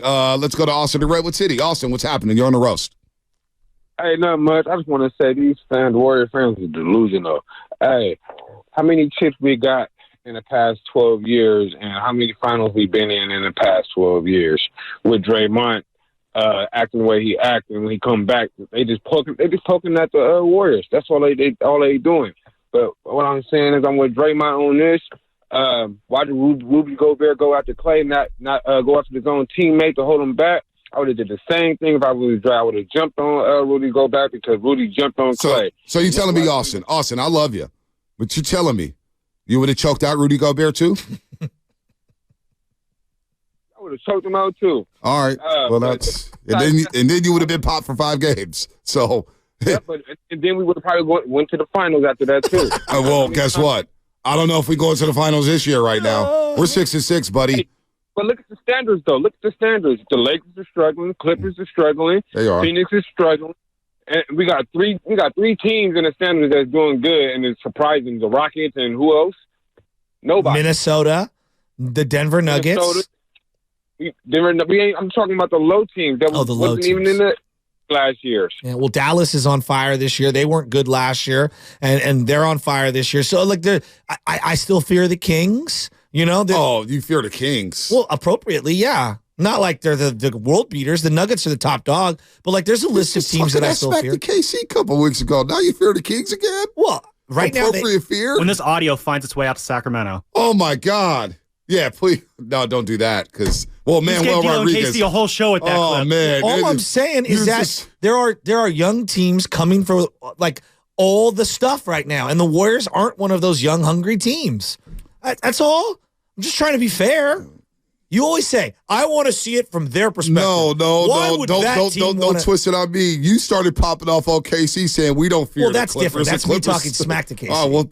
Let's go to Austin to Redwood City. Austin, what's happening? You're on the roast. Hey, not much. I just want to say these Warrior fans are delusional. Hey, how many chips we got in the past 12 years and how many finals we been in the past 12 years with Draymond acting the way he acted, and when he come back, they just poking at the Warriors. That's all they doing. But what I'm saying is, I'm with Draymond on this. Why did Rudy Gobert go after Clay, not go after his own teammate to hold him back? I would have did the same thing if I was dry. I would have jumped on Rudy Gobert because Rudy jumped on Clay. So you're telling me, Austin, I love you, but you're telling me you would have choked out Rudy Gobert too? I would have choked him out too. All right. Well, that's and then you would have been popped for 5 games. So. Yeah, and then we would have probably went to the finals after that too. Well, guess what? I don't know if we go into the finals this year right now. We're 6-6, buddy. Hey, but look at the standards, though. Look at the standards. The Lakers are struggling. Clippers are struggling. They are. Phoenix is struggling. And we got three teams in the standards that's doing good, and it's surprising. The Rockets and who else? Nobody. Minnesota, the Denver Nuggets. I'm talking about the low teams. That wasn't even in the last year. Yeah, well, Dallas is on fire this year. They weren't good last year, and they're on fire this year. So, like, I still fear the Kings. You know? Oh, you fear the Kings? Well, appropriately, yeah. Not like they're the world beaters. The Nuggets are the top dog. But, like, there's a list of teams that I still fear. The KC a couple weeks ago. Now you fear the Kings again? Well, right now, appropriate fear? When this audio finds its way out to Sacramento. Oh, my God. Yeah, please. No, don't do that because, well, Manuel Rodriguez. KC a whole show with that clip. Oh, man. All I'm saying is that there are young teams coming for, like, all the stuff right now, and the Warriors aren't one of those young, hungry teams. That's all. I'm just trying to be fair. You always say, I want to see it from their perspective. No, don't twist it on me. You started popping off on KC saying we don't fear. Well, that's different. That's me talking smack to KC. Oh, well,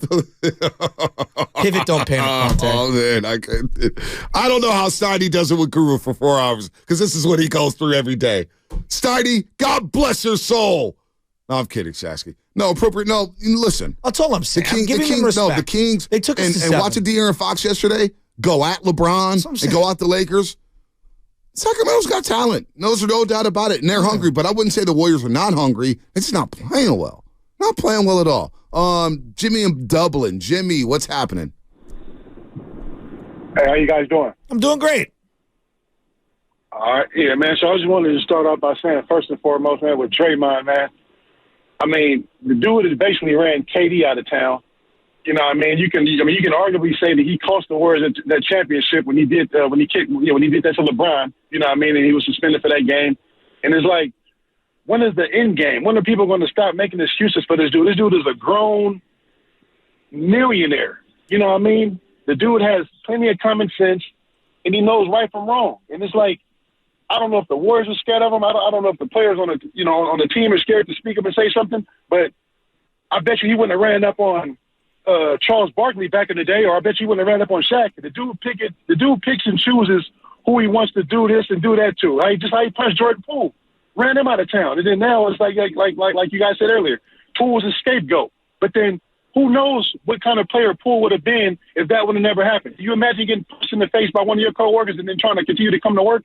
Pivot, don't panic. Oh, man, I don't know how Steiny does it with Guru for 4 hours because this is what he goes through every day. Steiny, God bless your soul. No, I'm kidding, Shasky. No, appropriate. No, listen. That's all I'm saying. I'm giving them respect. No, the Kings. They took us to 7. And watching De'Aaron Fox yesterday go at LeBron and go at the Lakers. Sacramento's got talent. There's no doubt about it. And they're hungry, but I wouldn't say the Warriors are not hungry. They're just not playing well. Not playing well at all. Jimmy in Dublin. Jimmy, what's happening? Hey, how you guys doing? I'm doing great. All right. Yeah, man. So I just wanted to start off by saying, first and foremost, man, with Draymond, man, I mean, the dude has basically ran KD out of town. You know, you can arguably say that he cost the Warriors that championship when he did that to LeBron. You know what I mean? And he was suspended for that game. And it's like, when is the end game? When are people going to stop making excuses for this dude? This dude is a grown millionaire. You know what I mean? The dude has plenty of common sense, and he knows right from wrong. And it's like, I don't know if the Warriors are scared of him. I don't know if the players on the team are scared to speak up and say something. But I bet you he wouldn't have ran up on Charles Barkley back in the day, or I bet you wouldn't have ran up on Shaq. The dude picks and chooses who he wants to do this and do that to. Just how he punched Jordan Poole, ran him out of town, and then now it's like you guys said earlier, Poole was a scapegoat. But then who knows what kind of player Poole would have been if that would have never happened? Can you imagine getting pushed in the face by one of your coworkers and then trying to continue to come to work?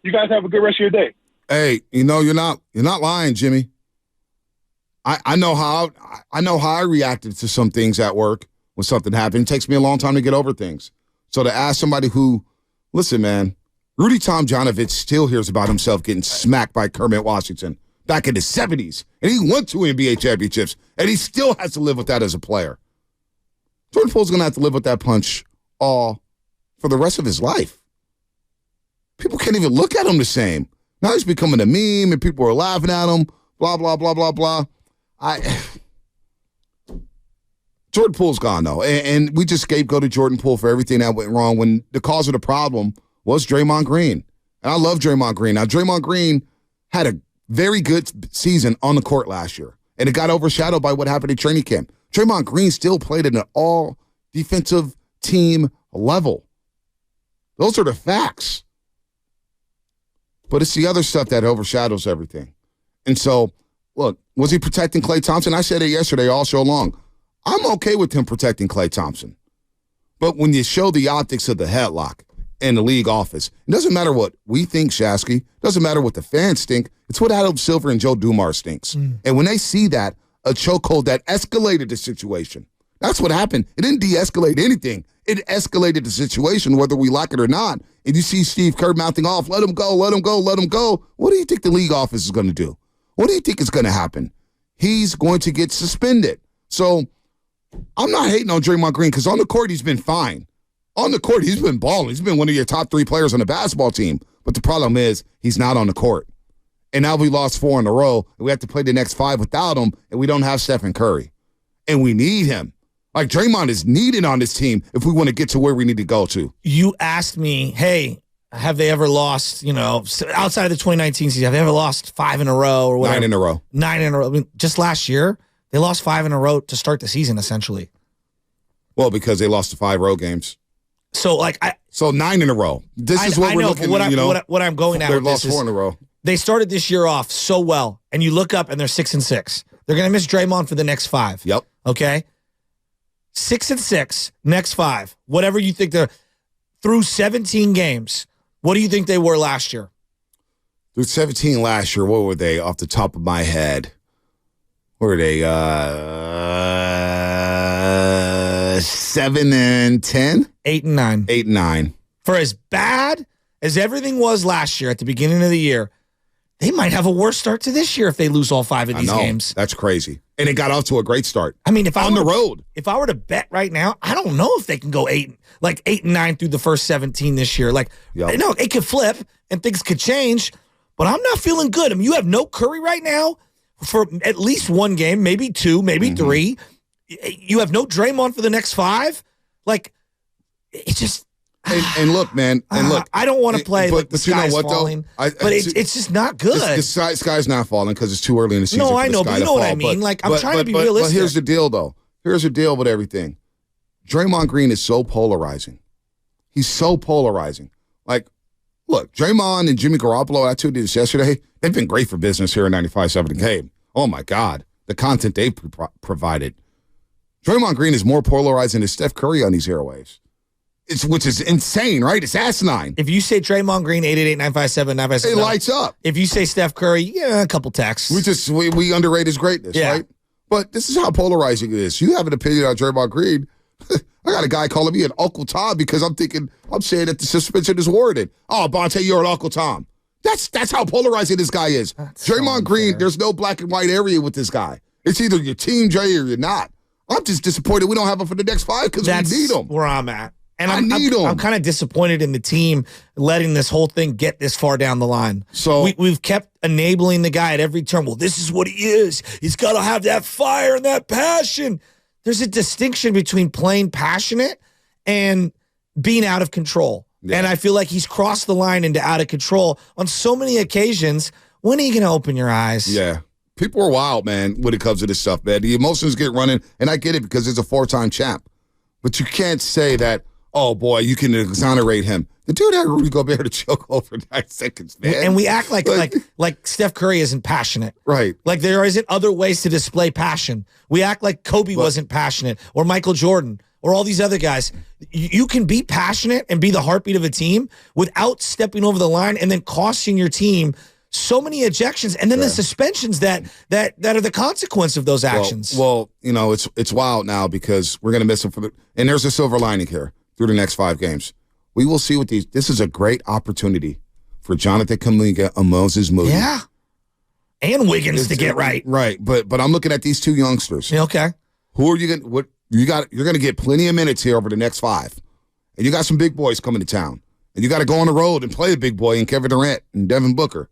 You guys have a good rest of your day. Hey, you're not lying, Jimmy. I know how I reacted to some things at work when something happened. It takes me a long time to get over things. So to ask somebody who, listen, man, Rudy Tomjanovich still hears about himself getting smacked by Kermit Washington back in the 70s. And he won 2 NBA championships, and he still has to live with that as a player. Jordan Poole's going to have to live with that punch all for the rest of his life. People can't even look at him the same. Now he's becoming a meme, and people are laughing at him, blah, blah, blah, blah, blah. Jordan Poole's gone, though, and we just scapegoated Jordan Poole for everything that went wrong when the cause of the problem was Draymond Green. And I love Draymond Green. Now, Draymond Green had a very good season on the court last year, and it got overshadowed by what happened at training camp. Draymond Green still played at an all-defensive team level. Those are the facts. But it's the other stuff that overshadows everything. And so, look, was he protecting Klay Thompson? I said it yesterday all show long. I'm okay with him protecting Klay Thompson. But when you show the optics of the headlock, in the league office. It doesn't matter what we think, Shasky. It doesn't matter what the fans think. It's what Adam Silver and Joe Dumars thinks. And when they see that, a chokehold that escalated the situation. That's what happened. It didn't de-escalate anything. It escalated the situation, whether we like it or not. And you see Steve Kerr mouthing off, let him go, let him go, let him go. What do you think the league office is going to do? What do you think is going to happen? He's going to get suspended. So I'm not hating on Draymond Green because on the court, he's been fine. On the court, he's been balling. He's been one of your top 3 players on the basketball team. But the problem is he's not on the court. And now we lost 4 in a row, and we have to play the next 5 without him, and we don't have Stephen Curry. And we need him. Like, Draymond is needed on this team if we want to get to where we need to go to. You asked me, hey, have they ever lost, outside of the 2019 season, have they ever lost 5 in a row or whatever? 9 in a row. 9 in a row. I mean, just last year, they lost 5 in a row to start the season, essentially. Well, because they lost the 5 road games. So, So 9 in a row. This is what we're looking at. What I'm going at They've with lost this 4 in a row. They started this year off so well, and you look up and they're 6-6. They're going to miss Draymond for the next 5. Yep. Okay? 6-6, next 5. Whatever you think they're through 17 games. What do you think they were last year? Through 17 last year, what were they off the top of my head? What were they? 7-10? 8-9. 8-9. For as bad as everything was last year at the beginning of the year, they might have a worse start to this year if they lose all 5 of these games. That's crazy. And it got off to a great start. I mean, if on the road. If I were to bet right now, I don't know if they can go 8-9 through the first 17 this year. No, it could flip and things could change, but I'm not feeling good. I mean, you have no Curry right now for at least 1 game, maybe 2, maybe 3. You have no Draymond for the next 5. It just. And look, man, I don't want to play but the sky's falling, but it's just not good. The sky's not falling because it's too early in the season. No, I know, but you know what I mean. I'm trying to be realistic. But here's the deal, though. Here's the deal with everything. Draymond Green is so polarizing. He's so polarizing. Look, Draymond and Jimmy Garoppolo, I told you this yesterday, they've been great for business here in 95.7 The Game. Oh, my God. The content they've provided. Draymond Green is more polarizing than Steph Curry on these airwaves. Which is insane, right? It's asinine. If you say Draymond Green, 888-957-957. It lights up. If you say Steph Curry, a couple texts. We underrate his greatness, right? But this is how polarizing it is. You have an opinion on Draymond Green. I got a guy calling me an Uncle Tom because I'm saying that the suspension is warranted. Oh, Bonte, you're an Uncle Tom. That's how polarizing this guy is. That's Draymond Green, there's no black and white area with this guy. It's either your team, Jay, or you're not. I'm just disappointed we don't have him for the next 5 because we need him. Where I'm at. And I need him. I'm kind of disappointed in the team letting this whole thing get this far down the line. So we've kept enabling the guy at every turn. Well, this is what he is. He's got to have that fire and that passion. There's a distinction between playing passionate and being out of control. Yeah. And I feel like he's crossed the line into out of control on so many occasions. When are you going to open your eyes? Yeah. People are wild, man, when it comes to this stuff, man. The emotions get running, and I get it because he's a 4-time champ. But you can't say that, oh, boy, you can exonerate him. The dude had Rudy Gobert to choke over 9 seconds, man. And we act like Steph Curry isn't passionate. Right. Like there isn't other ways to display passion. We act like Kobe wasn't passionate or Michael Jordan or all these other guys. You can be passionate and be the heartbeat of a team without stepping over the line and then costing your team so many ejections and then the suspensions that are the consequence of those actions. Well, it's wild now because we're going to miss him and there's a silver lining here through the next 5 games. We will see what this is a great opportunity for Jonathan Kuminga and Moses Moody. Yeah. And Wiggins to get right. Right. But I'm looking at these 2 youngsters. Yeah, okay. Who are you going you're going to get plenty of minutes here over the next 5. And you got some big boys coming to town. And you got to go on the road and play a big boy in Kevin Durant and Devin Booker.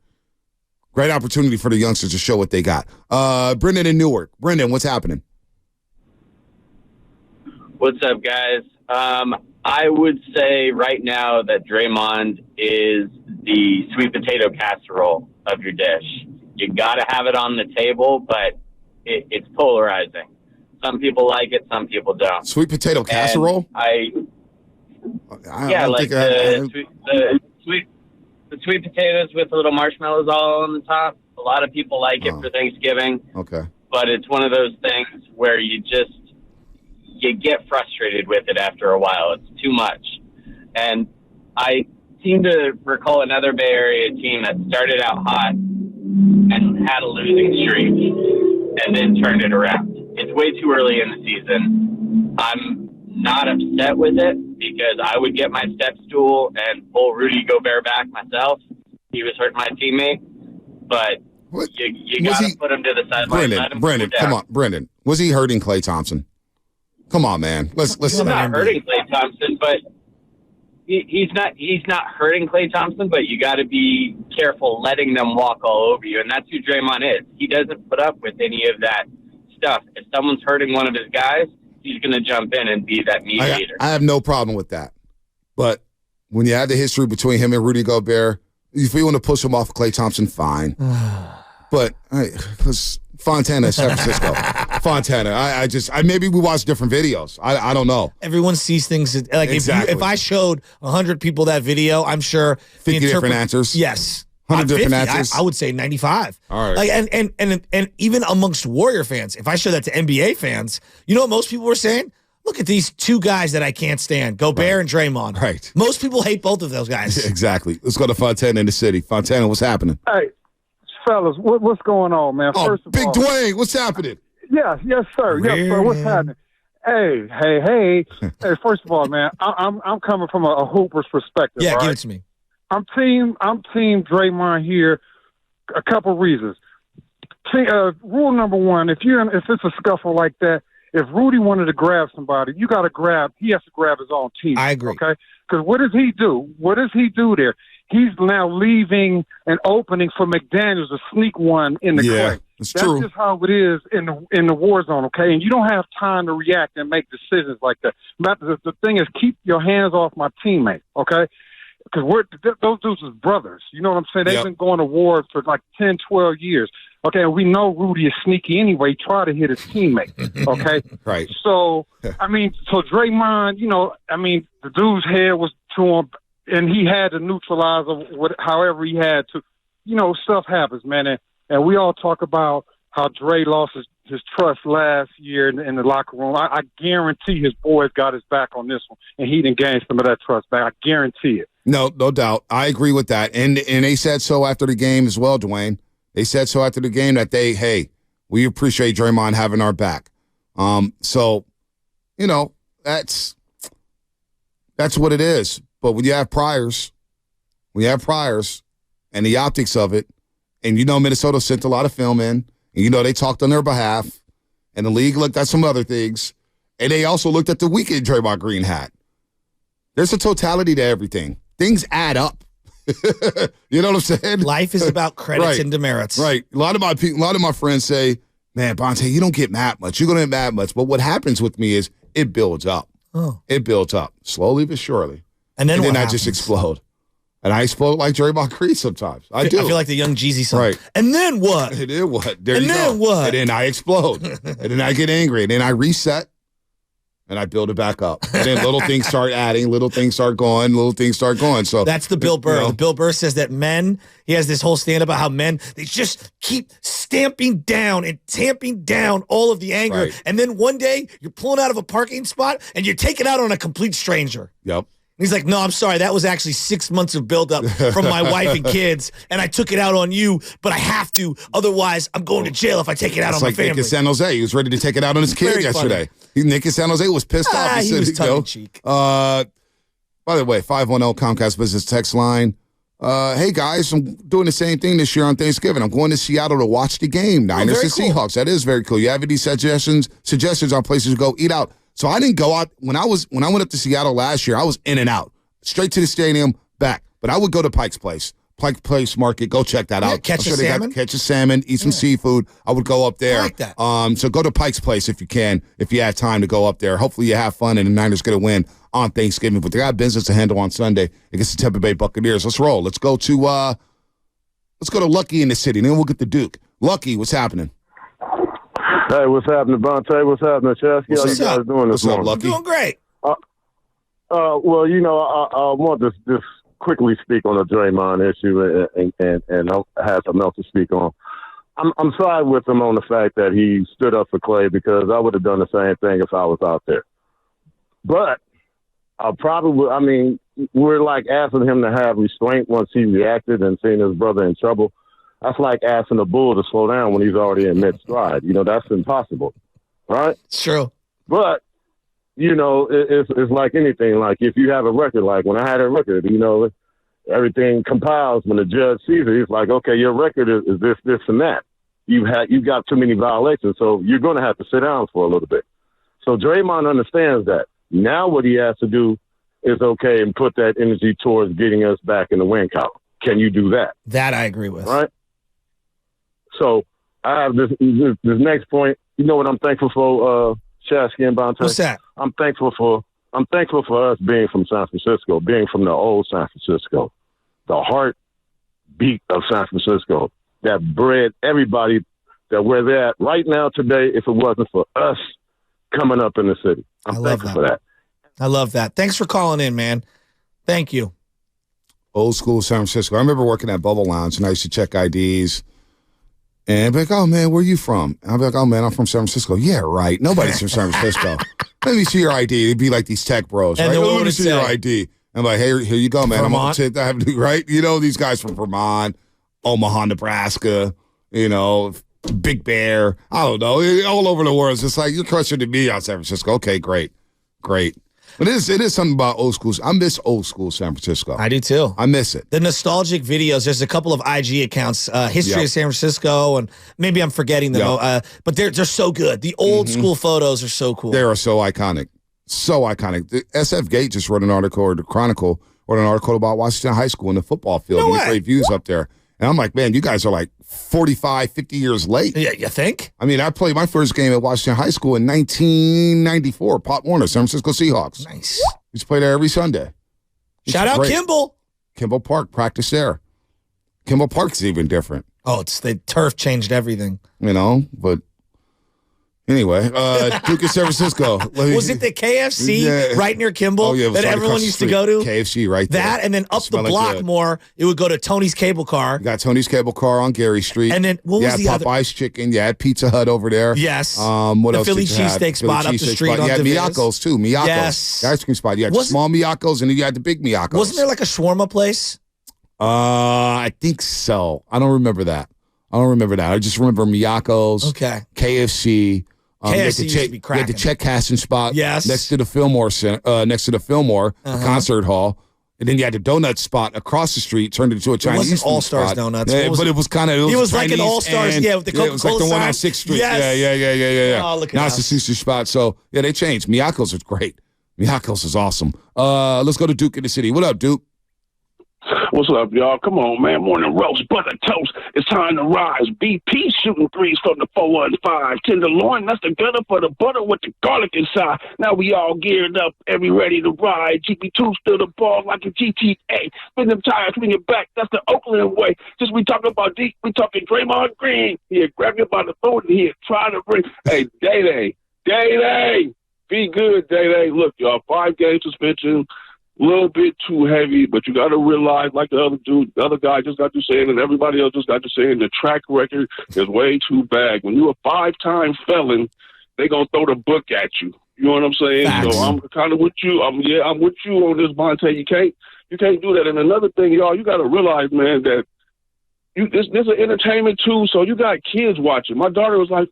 Great opportunity for the youngsters to show what they got. Brendan in Newark. Brendan, what's happening? What's up, guys? I would say right now that Draymond is the sweet potato casserole of your dish. You got to have it on the table, but it's polarizing. Some people like it, some people don't. Sweet potato casserole? The sweet potatoes with little marshmallows all on the top. A lot of people like it for Thanksgiving. Okay. But it's one of those things where you get frustrated with it after a while. It's too much. And I seem to recall another Bay Area team that started out hot and had a losing streak and then turned it around. It's way too early in the season. I'm not upset with it because I would get my step stool and pull Rudy Gobert back myself. He was hurting my teammate, but you got to put him to the sideline. Brendan, come on, Brendan. Was he hurting Klay Thompson? Come on, man. Let's. He's not hurting Klay Thompson, but he's not hurting Klay Thompson. But you got to be careful letting them walk all over you, and that's who Draymond is. He doesn't put up with any of that stuff. If someone's hurting one of his guys, he's going to jump in and be that mediator. I have no problem with that, but when you have the history between him and Rudy Gobert, if you want to push him off Klay Thompson, fine. But because Fontana, San Francisco, Fontana. I maybe we watch different videos. I don't know. Everyone sees things like exactly. If I showed 100 people that video, I'm sure 50 different answers. Yes, 100 different answers. I would say 95. All right. Like and even amongst Warrior fans, if I showed that to NBA fans, you know what most people were saying? Look at these two guys that I can't stand, Gobert and Draymond. Right. Most people hate both of those guys. Exactly. Let's go to Fontana in the city. Fontana, what's happening? Hey, fellas, what's going on, man? Oh, First of Big all, Dwayne, what's happening? Yes, sir. Yes, sir. What's happening? Hey. Hey, first of all, man, I'm coming from a hooper's perspective. Yeah, right? give it to me. I'm team Draymond here. A couple reasons. Rule number one: if it's a scuffle like that, if Rudy wanted to grab somebody, he has to grab his own team. I agree. Okay? Because what does he do? What does he do there? He's now leaving an opening for McDaniels to sneak one in the clay. That's That's true. just how it is in the war zone, okay? And you don't have time to react and make decisions like that. But the thing is, keep your hands off my teammate, okay? Because those dudes is brothers. You know what I'm saying? They've been going to war for like 10, 12 years. Okay, and we know Rudy is sneaky anyway. Try to hit his teammate, okay? Right. So Draymond, the dude's head was to him, and he had to neutralize however he had to. Stuff happens, man. And we all talk about how Dre lost his trust last year in the locker room. I guarantee his boys got his back on this one, and he didn't gain some of that trust back. I guarantee it. No doubt. I agree with that. And they said so after the game as well, Dwayne. They said so after the game that we appreciate Draymond having our back. So, that's what it is. But when you have priors, and the optics of it, and Minnesota sent a lot of film in, and they talked on their behalf, and the league looked at some other things, and they also looked at the weekend Draymond Green had. There's a totality to everything. Things add up. You know what I'm saying? Life is about credits and demerits. Right. A lot of my friends say, man, Bonte, you don't get mad much. You're going to get mad much. But what happens with me is it builds up. Oh. It builds up. Slowly but surely. And then I just explode. And I explode like Draymond Green sometimes. I do. I feel like the young Jeezy song. Right. And then what? And then what? There and you then go. what? And then I explode. And then I get angry. And then I reset. And I build it back up. And then little things start adding, little things start going. So that's the Bill Burr. The Bill Burr says that men, he has this whole stand about how men, they just keep stamping down and tamping down all of the anger. Right. And then one day you're pulling out of a parking spot and you're taking out on a complete stranger. Yep. He's like, no, I'm sorry. That was actually 6 months of buildup from my wife and kids, and I took it out on you, but I have to. Otherwise, I'm going to jail if I take it out on my family. Nick in San Jose. He was ready to take it out on his kid yesterday. Nick in San Jose was pissed off. He was tongue-in-cheek. By the way, 510 Comcast Business text line. Hey, guys, I'm doing the same thing this year on Thanksgiving. I'm going to Seattle to watch the game, Niners and Seahawks. That is very cool. You have any suggestions on places to go eat out? So I didn't go out when I went up to Seattle last year. I was in and out, straight to the stadium, back. But I would go to Pike's Place Market. Go check that out. Catch a salmon. Catch a salmon. Eat some seafood. I would go up there. I like that. So go to Pike's Place if you can, if you have time to go up there. Hopefully you have fun and the Niners get a win on Thanksgiving. But they got business to handle on Sunday against the Tampa Bay Buccaneers. Let's roll. Let's go to Lucky in the city. Then we'll get the Duke. Lucky, what's happening? Hey, what's happening, Bonte? What's happening, Chesky? How you guys doing this morning? Lucky? Doing great. Well, I want to just quickly speak on the Draymond issue, and I have something else to speak on. I'm side with him on the fact that he stood up for Clay because I would have done the same thing if I was out there. But I probably, I mean, we're like asking him to have restraint once he reacted and seeing his brother in trouble. That's like asking a bull to slow down when he's already in mid-stride. That's impossible, right? It's true. But, it's like anything. Like if you have a record, like when I had a record, everything compiles when the judge sees it. He's like, okay, your record is this, this, and that. You've got too many violations, so you're going to have to sit down for a little bit. So Draymond understands that. Now what he has to do is okay and put that energy towards getting us back in the win count. Can you do that? That I agree with. Right? So I have this next point. You know what I'm thankful for, Shasky and Bonte? What's that? I'm thankful for us being from San Francisco, being from the old San Francisco, the heartbeat of San Francisco that bred everybody that where they're at right now today. If it wasn't for us coming up in the city, I'm thankful for that. I love that. Thanks for calling in, man. Thank you. Old school San Francisco. I remember working at Bubble Lounge, and I used to check IDs. And I'd be like, oh, man, where are you from? And I'd be like, oh, man, I'm from San Francisco. Yeah, right. Nobody's from San Francisco. Let me see your ID. It'd be like these tech bros, right? Let me see your ID. I'm like, hey, here you go, man. Vermont? Right? These guys from Vermont, Omaha, Nebraska, Big Bear. I don't know. All over the world. It's just like, you're closer to me out San Francisco. Okay, great. But it is something about old schools. I miss old school San Francisco. I do too. I miss it. The nostalgic videos. There's a couple of IG accounts, History of San Francisco, and maybe I'm forgetting them. But they're so good. The old school photos are so cool. They are so iconic. So iconic. The SF Gate just wrote an article, or the Chronicle wrote an article about Washington High School in the football field. No and way. great views up there. And I'm like, man, you guys are like 45, 50 years late. Yeah, you think? I mean, I played my first game at Washington High School in 1994. Pop Warner, San Francisco Seahawks. Nice. We used to play there every Sunday. Shout out Kimball. Kimball Park, practice there. Kimball Park's even different. Oh, the turf changed everything. But anyway, Duke of San Francisco. Was it the KFC right near Kimball that everyone used to go to? KFC right there. That, and then up the block more, it would go to Tony's Cable Car. You got Tony's Cable Car on Gary Street. And then what was the other? Popeye's Chicken. You had Pizza Hut over there. Yes. What the else Philly did you have? cheesesteak spot up the street on You had Davis. Miyako's too. Miyako's. Yes. The ice cream spot. You had the small Miyakos, and then you had the big Miyakos. Wasn't there like a shawarma place? I think so. I don't remember that. I just remember Miyako's. Okay. KFC. KFC used to be cracking. You had the check cashing spot. Yes. Next to the Fillmore Center, the concert hall. And then you had the donut spot across the street, turned into a Chinese It wasn't All Stars spot. Donuts. Yeah, but it was kind of it was like an All Stars, with the Coca-Cola it was like the one on 6th Street. Yes. Yeah. Oh, look at now us. it's the sushi spot. So, yeah, they changed. Miyako's is great. Miyako's is awesome. Let's go to Duke in the city. What up, Duke? What's up, y'all? Come on, man. Morning roast, butter toast. It's time to rise. BP shooting threes from the 4 and 5. Tenderloin, that's the gutter for the butter with the garlic inside. Now we all geared up and we ready to ride. GP2 still the ball like a GTA. Spin them tires, swing it back. That's the Oakland way. Since we talking about deep, we talking Draymond Green. Here, grab you by the throat here. Try to bring. Hey, Day. Be good, Day. Look, y'all, 5-game suspension. A little bit too heavy, but you got to realize, like the other guy just got to saying, and everybody else just got to saying, the track record is way too bad. When you're a 5-time felon, they gonna throw the book at you. You know what I'm saying? Facts. So I'm kind of with you. I'm with you on this, Bonte. You can't do that. And another thing, y'all, you got to realize, man, that this is entertainment too. So you got kids watching. My daughter was like,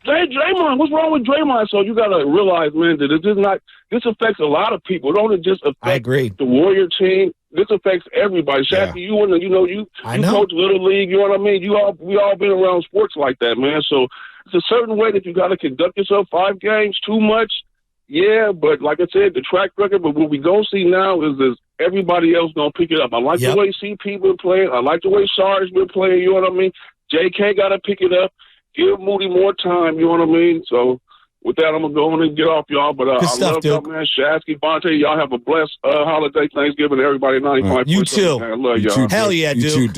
hey, Draymond, what's wrong with Draymond? So you got to realize, man, that this affects a lot of people. It don't just affect the Warrior team. This affects everybody. Shaqy, you coach Little League, you know what I mean? We all been around sports like that, man. So it's a certain way that you got to conduct yourself. 5 games, too much. Yeah, but like I said, the track record, but what we going to see now is everybody else going to pick it up. I like the way CP been playing. I like the way Sarge been playing, you know what I mean? JK got to pick it up. Give Moody more time, you know what I mean? So with that, I'm going to go on and get off, y'all. But I love y'all, man. Shasky, Bonte, y'all have a blessed holiday, Thanksgiving, everybody. 95. You too. I love y'all. Hell yeah, dude.